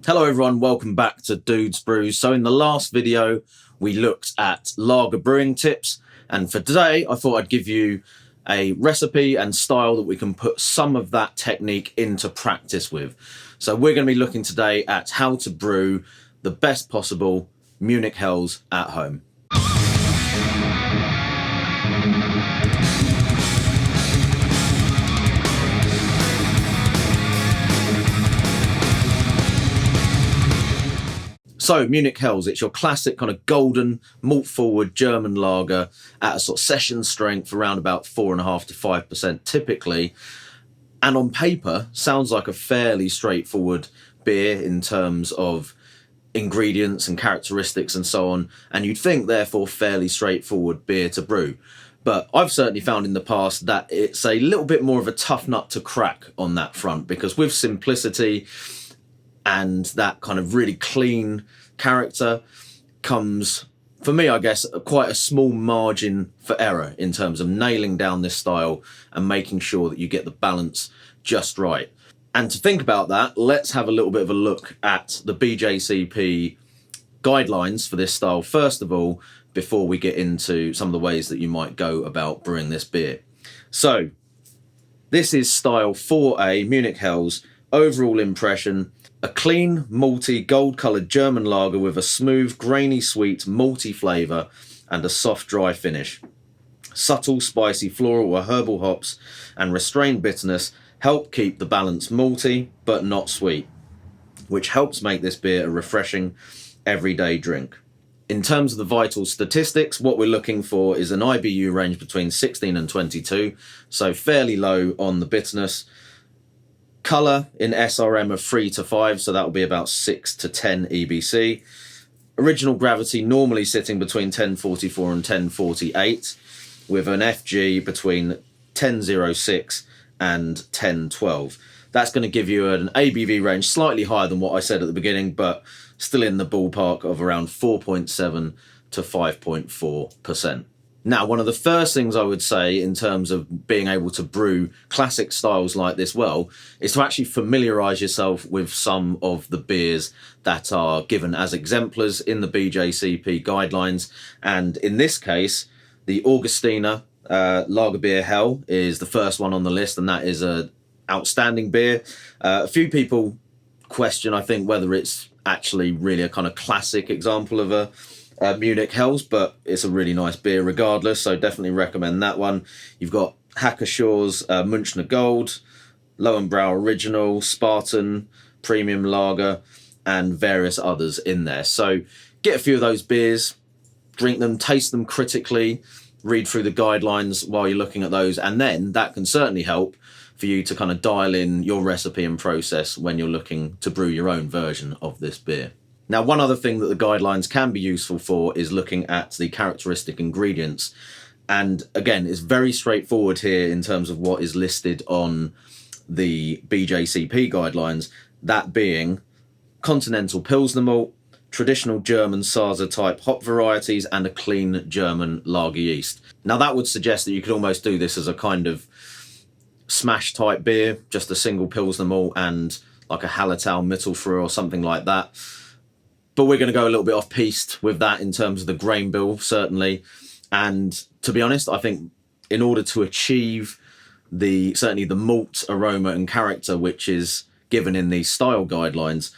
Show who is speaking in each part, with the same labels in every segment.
Speaker 1: Hello everyone, welcome back to Dudes Brews. So in the last video, we looked at lager brewing tips, and for today, I thought I'd give you a recipe and style that we can put some of that technique into practice with. So we're going to be looking today at how to brew the best possible Munich Helles at home. So Munich Helles, it's your classic kind of golden malt forward German lager at a sort of session strength around about 4.5 to 5% typically. And on paper, sounds like a fairly straightforward beer in terms of ingredients and characteristics and so on. And you'd think, therefore, fairly straightforward beer to brew. But I've certainly found in the past that it's a little bit more of a tough nut to crack on that front, because with simplicity and that kind of really clean character comes, for me, I guess, quite a small margin for error in terms of nailing down this style and making sure that you get the balance just right. And to think about that, let's have a little bit of a look at the BJCP guidelines for this style, first of all, before we get into some of the ways that you might go about brewing this beer. So this is style 4A, Munich Helles. Overall impression: a clean, malty, gold-coloured German lager with a smooth, grainy, sweet, malty flavour and a soft, dry finish. Subtle, spicy, floral or herbal hops and restrained bitterness help keep the balance malty but not sweet, which helps make this beer a refreshing, everyday drink. In terms of the vital statistics, what we're looking for is an IBU range between 16 and 22, so fairly low on the bitterness. Colour in SRM of 3 to 5, so that will be about 6 to 10 EBC. Original gravity normally sitting between 1044 and 1048, with an FG between 1006 and 1012. That's going to give you an ABV range slightly higher than what I said at the beginning, but still in the ballpark of around 4.7 to 5.4%. Now, one of the first things I would say in terms of being able to brew classic styles like this well is to actually familiarise yourself with some of the beers that are given as exemplars in the BJCP guidelines. And in this case, the Augustiner Lager Beer Hell is the first one on the list, and that is an outstanding beer. A few people question, I think, whether it's actually really a kind of classic example of a Munich Helles, but it's a really nice beer regardless, so definitely recommend that one. You've got Hackershaw's Münchner Gold, Lowenbrau Original, Spartan, Premium Lager, and various others in there. So get a few of those beers, drink them, taste them critically, read through the guidelines while you're looking at those, and then that can certainly help for you to kind of dial in your recipe and process when you're looking to brew your own version of this beer. Now, one other thing that the guidelines can be useful for is looking at the characteristic ingredients. And again, it's very straightforward here in terms of what is listed on the BJCP guidelines, that being continental Pilsner malt, traditional German Sasa type hop varieties, and a clean German lager yeast. Now, that would suggest that you could almost do this as a kind of smash type beer, just a single Pilsner malt and like a Hallertau Mittelfrüh or something like that. But we're going to go a little bit off-piste with that in terms of the grain bill, certainly. And to be honest, I think in order to achieve certainly the malt aroma and character which is given in these style guidelines,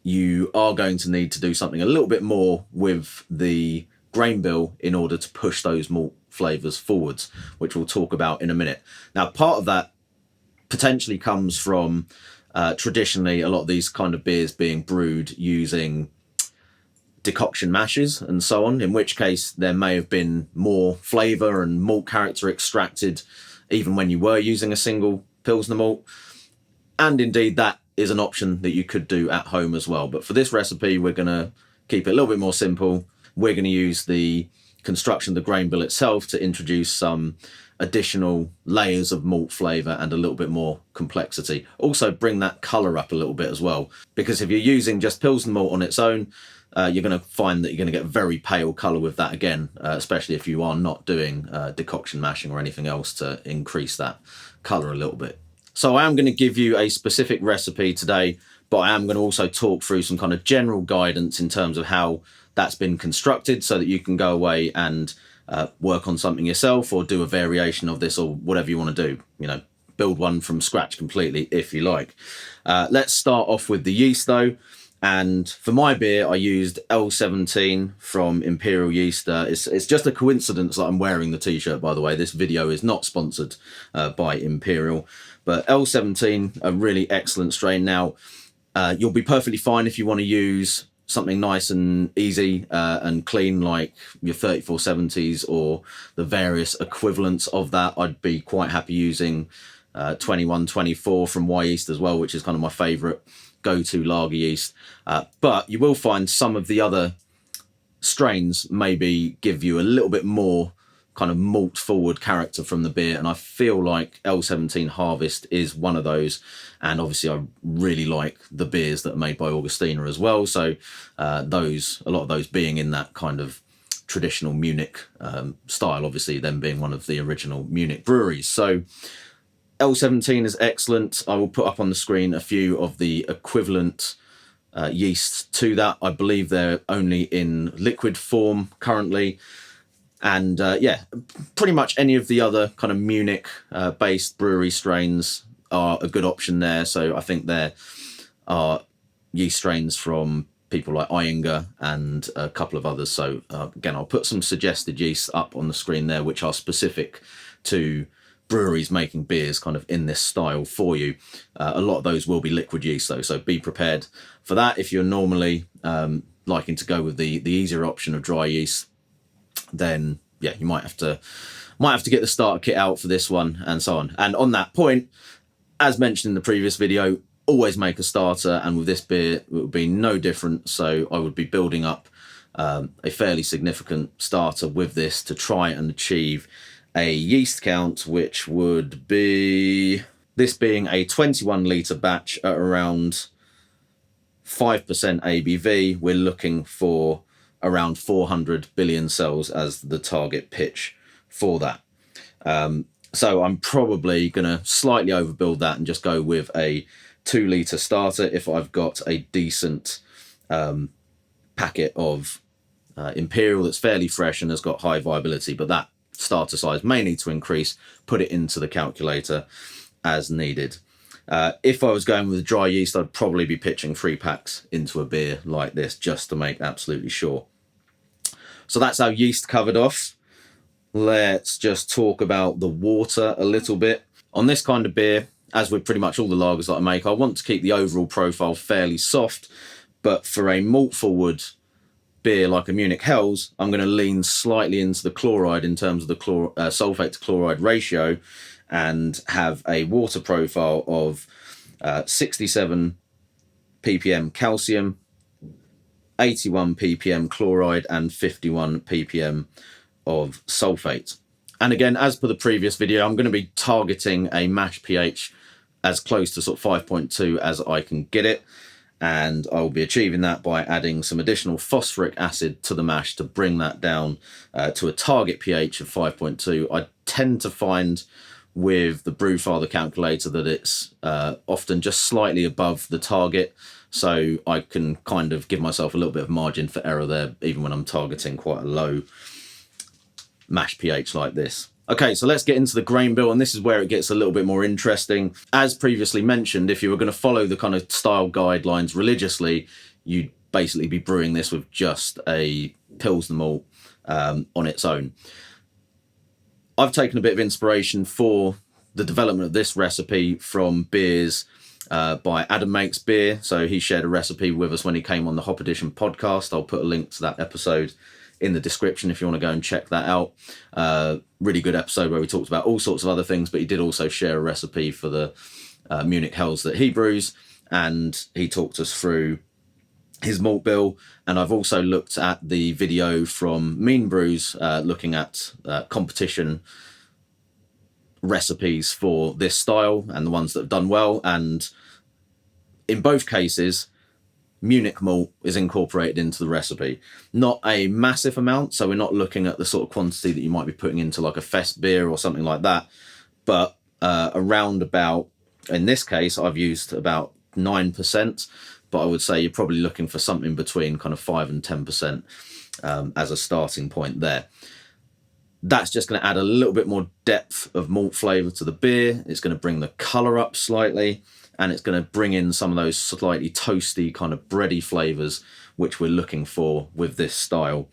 Speaker 1: you are going to need to do something a little bit more with the grain bill in order to push those malt flavours forwards, which we'll talk about in a minute. Now, part of that potentially comes from traditionally a lot of these kind of beers being brewed using decoction mashes and so on, in which case there may have been more flavour and malt character extracted even when you were using a single Pilsner malt. And indeed, that is an option that you could do at home as well. But for this recipe, we're going to keep it a little bit more simple. We're going to use the construction of the grain bill itself to introduce some additional layers of malt flavour and a little bit more complexity. Also bring that colour up a little bit as well, because if you're using just Pilsner malt on its own, you're going to find that you're going to get very pale colour with that again, especially if you are not doing decoction mashing or anything else to increase that colour a little bit. So I am going to give you a specific recipe today, but but I am going to also talk through some kind of general guidance in terms of how that's been constructed, so that you can go away and work on something yourself, or do a variation of this, or whatever you want to do. You know, build one from scratch completely if you like. Let's start off with the yeast though. And for my beer, I used L17 from Imperial Yeast. It's just a coincidence that I'm wearing the t-shirt, by the way. This video is not sponsored by Imperial, but L17, a really excellent strain. Now, you'll be perfectly fine if you want to use something nice and easy and clean, like your 3470s or the various equivalents of that. I'd be quite happy using 2124 from Yeast as well, which is kind of my favorite go-to lager yeast. But you will find some of the other strains maybe give you a little bit more kind of malt forward character from the beer, and I feel like L17 Harvest is one of those. And obviously I really like the beers that are made by Augustina as well, so a lot of those being in that kind of traditional Munich style, obviously them being one of the original Munich breweries. So L17 is excellent. I will put up on the screen a few of the equivalent yeasts to that. I believe they're only in liquid form currently. And yeah, pretty much any of the other kind of Munich based brewery strains are a good option there. So I think there are yeast strains from people like Eyinger and a couple of others. So again, I'll put some suggested yeasts up on the screen there, which are specific to breweries making beers kind of in this style for you. A lot of those will be liquid yeast though, so be prepared for that. If you're normally liking to go with the easier option of dry yeast, then yeah, you might have to get the starter kit out for this one, and so on. And on that point, as mentioned in the previous video, always make a starter, and with this beer it would be no different. So I would be building up a fairly significant starter with this to try and achieve a yeast count, which would be, this being a 21 litre batch at around 5% ABV, we're looking for around 400 billion cells as the target pitch for that. So I'm probably going to slightly overbuild that and just go with a 2 litre starter if I've got a decent packet of Imperial that's fairly fresh and has got high viability, but that starter size may need to increase. Put it into the calculator as needed. If I was going with dry yeast, I'd probably be pitching 3 packs into a beer like this just to make absolutely sure. So that's our yeast covered off. Let's just talk about the water a little bit. On this kind of beer, as with pretty much all the lagers that I make, I want to keep the overall profile fairly soft, but for a malt forward beer like a Munich Helles, I'm going to lean slightly into the chloride in terms of the sulfate to chloride ratio, and have a water profile of 67 ppm calcium, 81 ppm chloride, and 51 ppm of sulfate. And again, as per the previous video, I'm going to be targeting a mash pH as close to sort of 5.2 as I can get it. And I will be achieving that by adding some additional phosphoric acid to the mash to bring that down to a target pH of 5.2. I tend to find with the Brewfather calculator that it's often just slightly above the target, so I can kind of give myself a little bit of margin for error there, even when I'm targeting quite a low mash pH like this. Okay, so let's get into the grain bill, and this is where it gets a little bit more interesting. As previously mentioned, if you were going to follow the kind of style guidelines religiously, you'd basically be brewing this with just a Pilsner malt on its own. I've taken a bit of inspiration for the development of this recipe from beers by Adam Makes Beer. So he shared a recipe with us when he came on the Hop Edition podcast. I'll put a link to that episode in the description if you want to go and check that out. Really good episode where we talked about all sorts of other things, but he did also share a recipe for the Munich Helles that he brews, and he talked us through his malt bill. And I've also looked at the video from Mean Brews looking at competition recipes for this style and the ones that have done well, and in both cases Munich malt is incorporated into the recipe. Not a massive amount, so we're not looking at the sort of quantity that you might be putting into like a fest beer or something like that, but around about, in this case I've used about 9%, but I would say you're probably looking for something between kind of 5 and 10% as a starting point there. That's just going to add a little bit more depth of malt flavour to the beer. It's going to bring the colour up slightly, and it's going to bring in some of those slightly toasty, kind of bready flavours, which we're looking for with this style.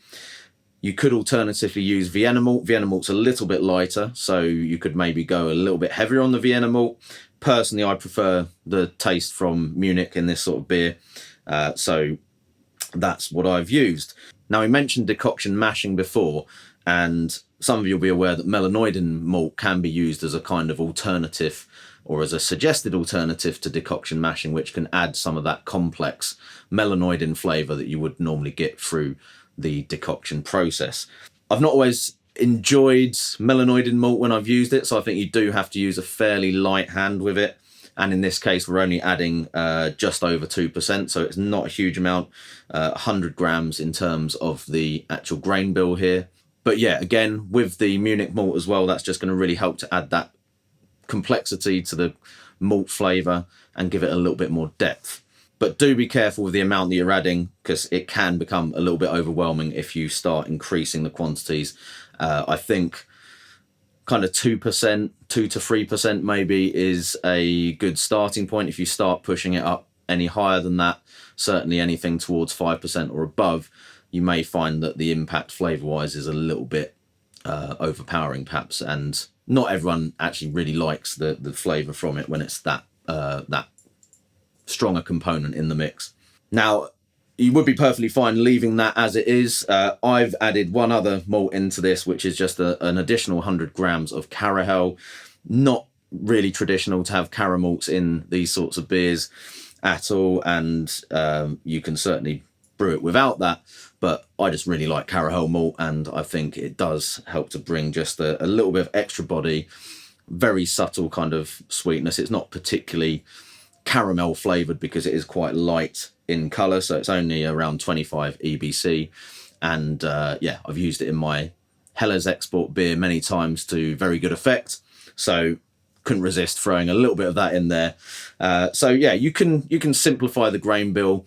Speaker 1: You could alternatively use Vienna malt. Vienna malt's a little bit lighter, so you could maybe go a little bit heavier on the Vienna malt. Personally, I prefer the taste from Munich in this sort of beer, so that's what I've used. Now, we mentioned decoction mashing before, and some of you will be aware that melanoidin malt can be used as a kind of alternative, or as a suggested alternative to decoction mashing, which can add some of that complex melanoidin flavour that you would normally get through the decoction process. I've not always enjoyed melanoidin malt when I've used it, so I think you do have to use a fairly light hand with it. And in this case, we're only adding just over 2%, so it's not a huge amount, 100 grams in terms of the actual grain bill here. But yeah, again, with the Munich malt as well, that's just going to really help to add that complexity to the malt flavour and give it a little bit more depth. But do be careful with the amount that you're adding, because it can become a little bit overwhelming if you start increasing the quantities. I think kind of 2%, 2 to 3% maybe is a good starting point. If you start pushing it up any higher than that, certainly anything towards 5% or above, you may find that the impact flavour-wise is a little bit overpowering perhaps, and not everyone actually really likes the flavour from it when it's that strong a component in the mix. Now, you would be perfectly fine leaving that as it is. I've added one other malt into this, which is just an additional 100 grams of Carahel. Not really traditional to have Cara malts in these sorts of beers at all, and you can certainly brew it without that, but I just really like Carahel malt, and I think it does help to bring just a little bit of extra body, very subtle kind of sweetness. It's not particularly caramel flavoured because it is quite light in colour, so it's only around 25 EBC, and yeah, I've used it in my Helles export beer many times to very good effect, so couldn't resist throwing a little bit of that in there. So yeah, you can simplify the grain bill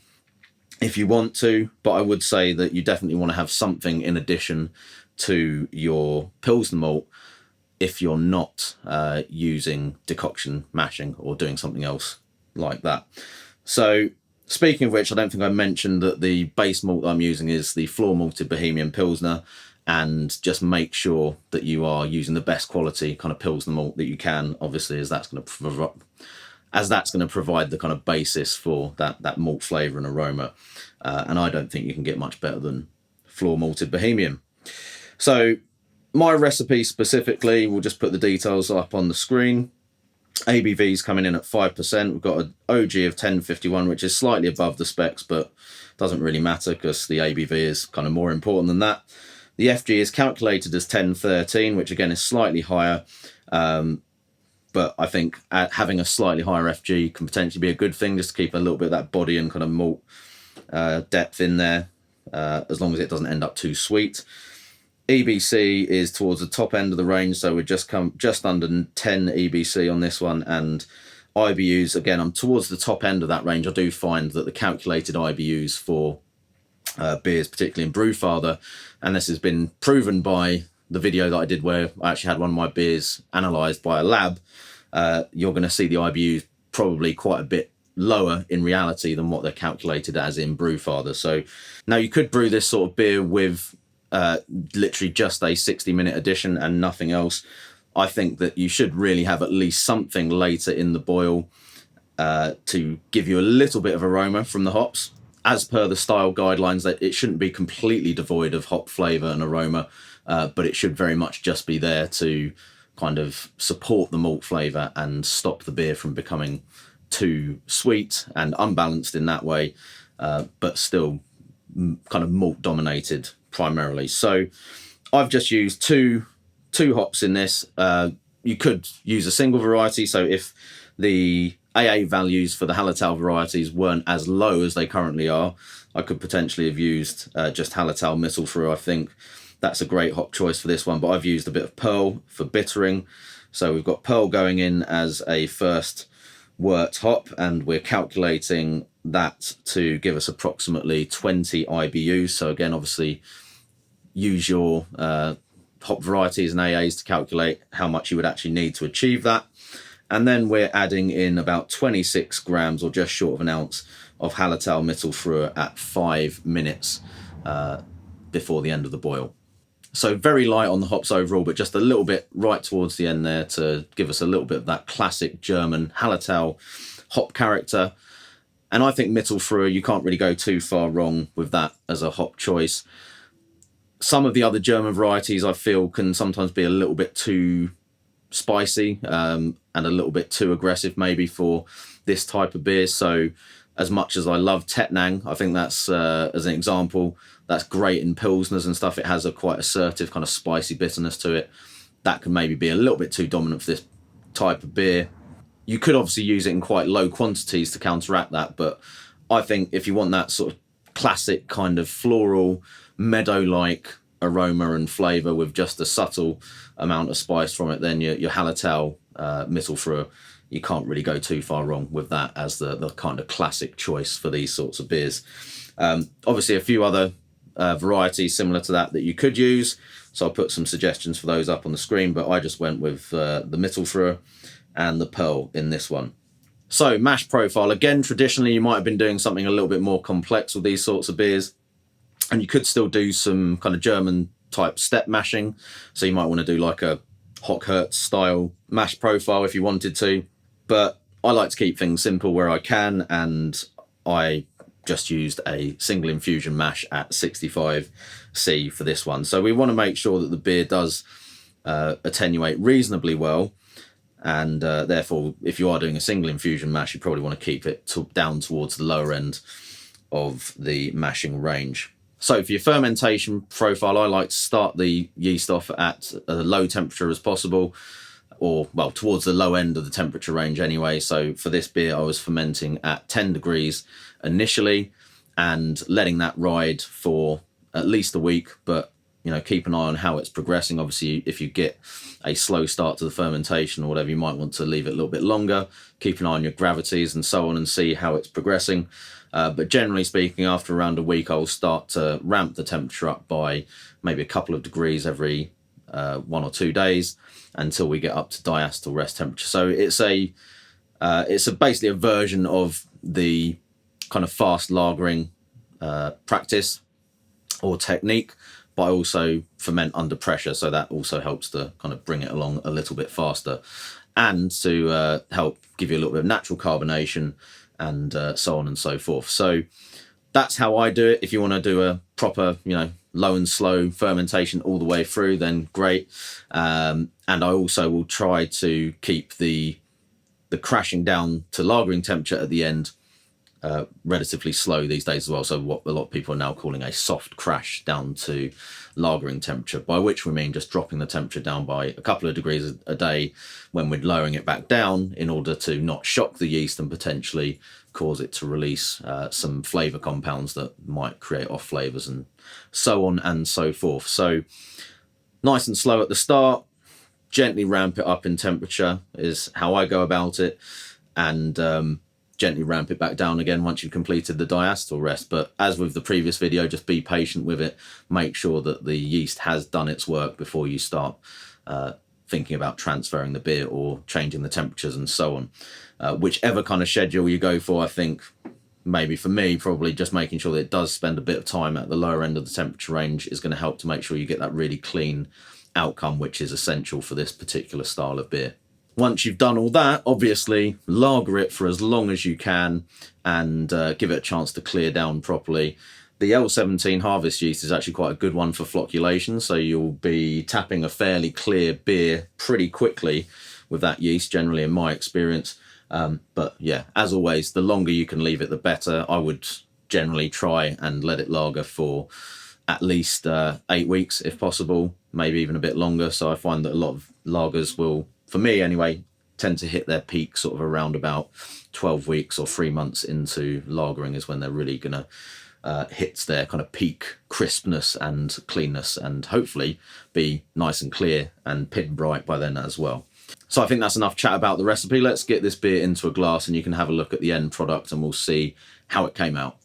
Speaker 1: if you want to, but I would say that you definitely want to have something in addition to your Pilsner malt if you're not using decoction mashing or doing something else like that. So speaking of which, I don't think I mentioned that the base malt that I'm using is the floor malted Bohemian Pilsner, and just make sure that you are using the best quality kind of Pilsner malt that you can, obviously, as that's going to provide the kind of basis for that malt flavour and aroma. And I don't think you can get much better than floor malted Bohemian. So my recipe specifically, we'll just put the details up on the screen. ABV's coming in at 5%. We've got an OG of 1051, which is slightly above the specs, but doesn't really matter because the ABV is kind of more important than that. The FG is calculated as 1013, which again is slightly higher. But I think having a slightly higher FG can potentially be a good thing, just to keep a little bit of that body and kind of malt depth in there, as long as it doesn't end up too sweet. EBC is towards the top end of the range, so we're just under 10 EBC on this one, and IBUs, again, I'm towards the top end of that range. I do find that the calculated IBUs for beers, particularly in Brewfather, and this has been proven by the video that I did where I actually had one of my beers analysed by a lab, you're going to see the IBUs probably quite a bit lower in reality than what they're calculated as in Brewfather. So now you could brew this sort of beer with literally just a 60-minute addition and nothing else. I think that you should really have at least something later in the boil to give you a little bit of aroma from the hops. As per the style guidelines, that it shouldn't be completely devoid of hop flavour and aroma, but it should very much just be there to kind of support the malt flavour and stop the beer from becoming too sweet and unbalanced in that way, but still kind of malt dominated primarily. So I've just used two hops in this. You could use a single variety, so if the AA values for the Hallertau varieties weren't as low as they currently are, I could potentially have used just Hallertau Mittelfrüh. I think that's a great hop choice for this one, but I've used a bit of Pearl for bittering. So we've got Pearl going in as a first wort hop, and we're calculating that to give us approximately 20 IBUs. So again, obviously use your hop varieties and AAs to calculate how much you would actually need to achieve that. And then we're adding in about 26 grams or just short of an ounce of Hallertau Mittelfrühe at 5 minutes before the end of the boil. So very light on the hops overall, but just a little bit right towards the end there to give us a little bit of that classic German Hallertau hop character. And I think Mittelfrühe, you can't really go too far wrong with that as a hop choice. Some of the other German varieties I feel can sometimes be a little bit too spicy and a little bit too aggressive maybe for this type of beer. So as much as I love Tettnang, I think that's, as an example, that's great in Pilsners and stuff. It has a quite assertive kind of spicy bitterness to it. That can maybe be a little bit too dominant for this type of beer. You could obviously use it in quite low quantities to counteract that, but I think if you want that sort of classic kind of floral, meadow-like aroma and flavour with just a subtle amount of spice from it, then your Hallertau Mittelfrühe, you can't really go too far wrong with that as the kind of classic choice for these sorts of beers. Obviously a few other varieties similar to that you could use, so I'll put some suggestions for those up on the screen, but I just went with the Mittelfrühe and the Pearl in this one. So mash profile, again, traditionally you might have been doing something a little bit more complex with these sorts of beers, and you could still do some kind of German type step mashing. So you might want to do like a Hochherz style mash profile if you wanted to, but I like to keep things simple where I can, and I just used a single infusion mash at 65C for this one. So we want to make sure that the beer does attenuate reasonably well, and therefore if you are doing a single infusion mash, you probably want to keep it down towards the lower end of the mashing range. So for your fermentation profile, I like to start the yeast off at a low temperature as possible, or well, towards the low end of the temperature range anyway. So for this beer, I was fermenting at 10 degrees initially and letting that ride for at least a week, but you know, keep an eye on how it's progressing. Obviously, if you get a slow start to the fermentation or whatever, you might want to leave it a little bit longer. Keep an eye on your gravities and so on and see how it's progressing. But generally speaking, after around a week, I'll start to ramp the temperature up by maybe a couple of degrees every 1 or 2 days until we get up to diacetyl rest temperature. So it's basically a version of the kind of fast lagering practice or technique, but I also ferment under pressure, so that also helps to kind of bring it along a little bit faster and to help give you a little bit of natural carbonation and so on and so forth. So that's how I do it. If you want to do a proper, you know, low and slow fermentation all the way through, then great. And I also will try to keep the crashing down to lagering temperature at the end relatively slow these days as well. So what a lot of people are now calling a soft crash down to lagering temperature, by which we mean just dropping the temperature down by a couple of degrees a day when we're lowering it back down in order to not shock the yeast and potentially cause it to release some flavour compounds that might create off flavours and so on and so forth. So nice and slow at the start, gently ramp it up in temperature is how I go about it, and gently ramp it back down again once you've completed the diacetyl rest. But as with the previous video, just be patient with it. Make sure that the yeast has done its work before you start thinking about transferring the beer or changing the temperatures and so on. Whichever kind of schedule you go for, I think maybe for me, probably just making sure that it does spend a bit of time at the lower end of the temperature range is going to help to make sure you get that really clean outcome, which is essential for this particular style of beer. Once you've done all that, obviously lager it for as long as you can and give it a chance to clear down properly. The L17 harvest yeast is actually quite a good one for flocculation, so you'll be tapping a fairly clear beer pretty quickly with that yeast, generally in my experience. But yeah, as always, the longer you can leave it, the better. I would generally try and let it lager for at least 8 weeks if possible, maybe even a bit longer. So I find that a lot of lagers will, for me anyway, tend to hit their peak sort of around about 12 weeks or 3 months into lagering is when they're really going to hit their kind of peak crispness and cleanness, and hopefully be nice and clear and pin bright by then as well. So I think that's enough chat about the recipe. Let's get this beer into a glass and you can have a look at the end product and we'll see how it came out.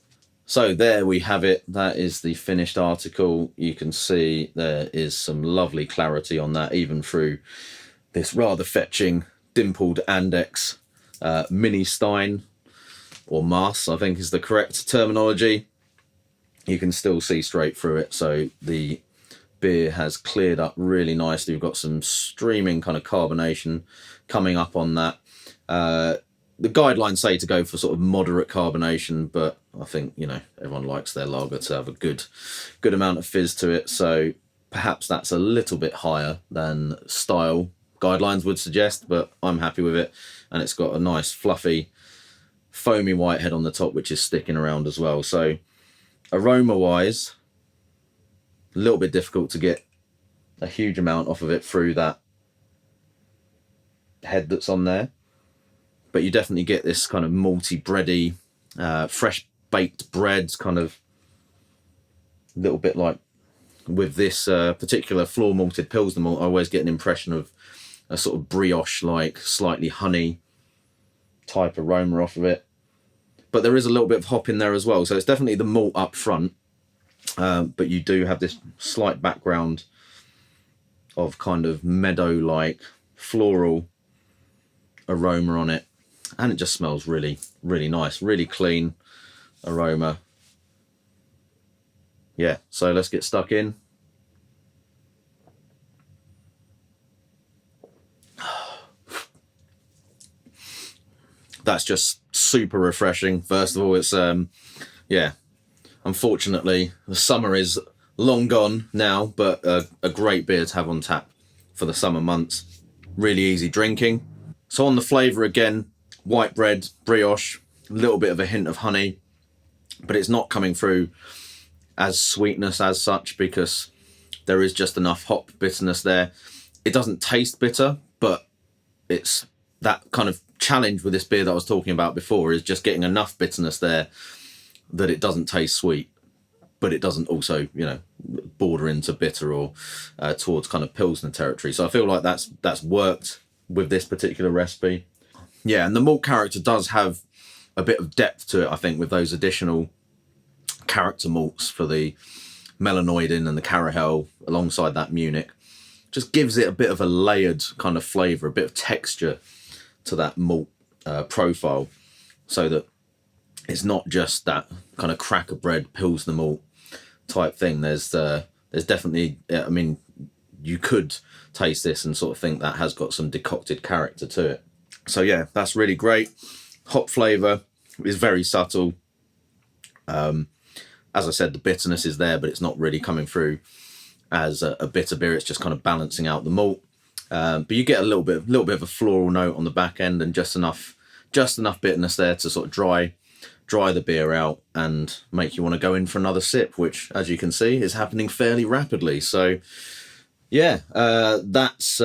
Speaker 1: So there we have it. That is the finished article. You can see there is some lovely clarity on that, even through this rather fetching dimpled Andex mini stein, or mass, I think is the correct terminology. You can still see straight through it. So the beer has cleared up really nicely. We've got some streaming kind of carbonation coming up on that. The guidelines say to go for sort of moderate carbonation, but I think, you know, everyone likes their lager to have a good amount of fizz to it. So perhaps that's a little bit higher than style guidelines would suggest, but I'm happy with it. And it's got a nice fluffy foamy white head on the top, which is sticking around as well. So aroma wise, a little bit difficult to get a huge amount off of it through that head that's on there, but you definitely get this kind of malty, bready, fresh baked breads, kind of a little bit like with this particular floor malted Pilsner malt. I always get an impression of a sort of brioche, like slightly honey type aroma off of it, but there is a little bit of hop in there as well. So it's definitely the malt up front, but you do have this slight background of kind of meadow-like floral aroma on it, and it just smells really, really nice, really clean aroma. Yeah, so let's get stuck in. That's just super refreshing. First of all, it's yeah, unfortunately the summer is long gone now, but a great beer to have on tap for the summer months. Really easy drinking. So on the flavour again, white bread, brioche, a little bit of a hint of honey, but it's not coming through as sweetness as such because there is just enough hop bitterness there. It doesn't taste bitter, but it's that kind of challenge with this beer that I was talking about before, is just getting enough bitterness there that it doesn't taste sweet, but it doesn't also, you know, border into bitter or towards kind of Pilsner territory. So I feel like that's worked with this particular recipe. Yeah, and the malt character does have a bit of depth to it, I think, with those additional character malts for the melanoidin and the Carahel alongside that Munich. Just gives it a bit of a layered kind of flavour, a bit of texture to that malt profile, so that it's not just that kind of cracker bread Pilsner malt type thing. There's definitely, I mean, you could taste this and sort of think that has got some decocted character to it. So yeah, that's really great. Hop flavour is very subtle. As I said, the bitterness is there, but it's not really coming through as a bitter beer. It's just kind of balancing out the malt. But you get a little bit of a floral note on the back end, and just enough bitterness there to sort of dry the beer out and make you want to go in for another sip, which, as you can see, is happening fairly rapidly. So yeah, that's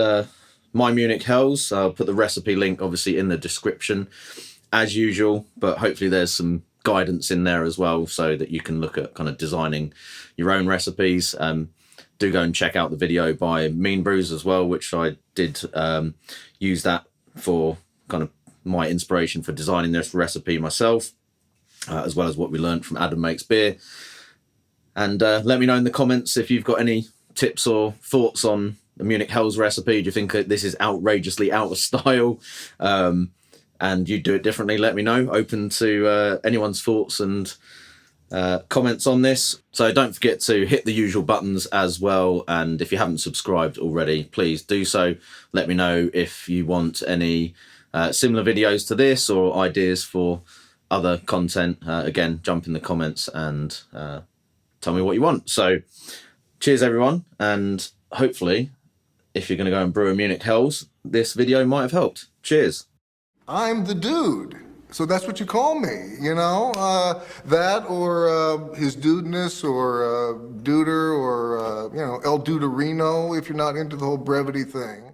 Speaker 1: my Munich Helles. I'll put the recipe link obviously in the description as usual, but hopefully there's some guidance in there as well so that you can look at kind of designing your own recipes. Do go and check out the video by Mean Brews as well, which I did use that for kind of my inspiration for designing this recipe myself, as well as what we learned from Adam Makes Beer. And let me know in the comments if you've got any tips or thoughts on the Munich Helles recipe. Do you think this is outrageously out of style and you do it differently? Let me know. Open to anyone's thoughts and comments on this. So don't forget to hit the usual buttons as well, and if you haven't subscribed already, please do so. Let me know if you want any similar videos to this or ideas for other content. Again, jump in the comments and tell me what you want. So cheers everyone, and hopefully if you're going to go and brew a Munich Helles, this video might have helped. Cheers.
Speaker 2: I'm the dude. So that's what you call me, you know? That or his dudeness or duder or, you know, El Duderino if you're not into the whole brevity thing.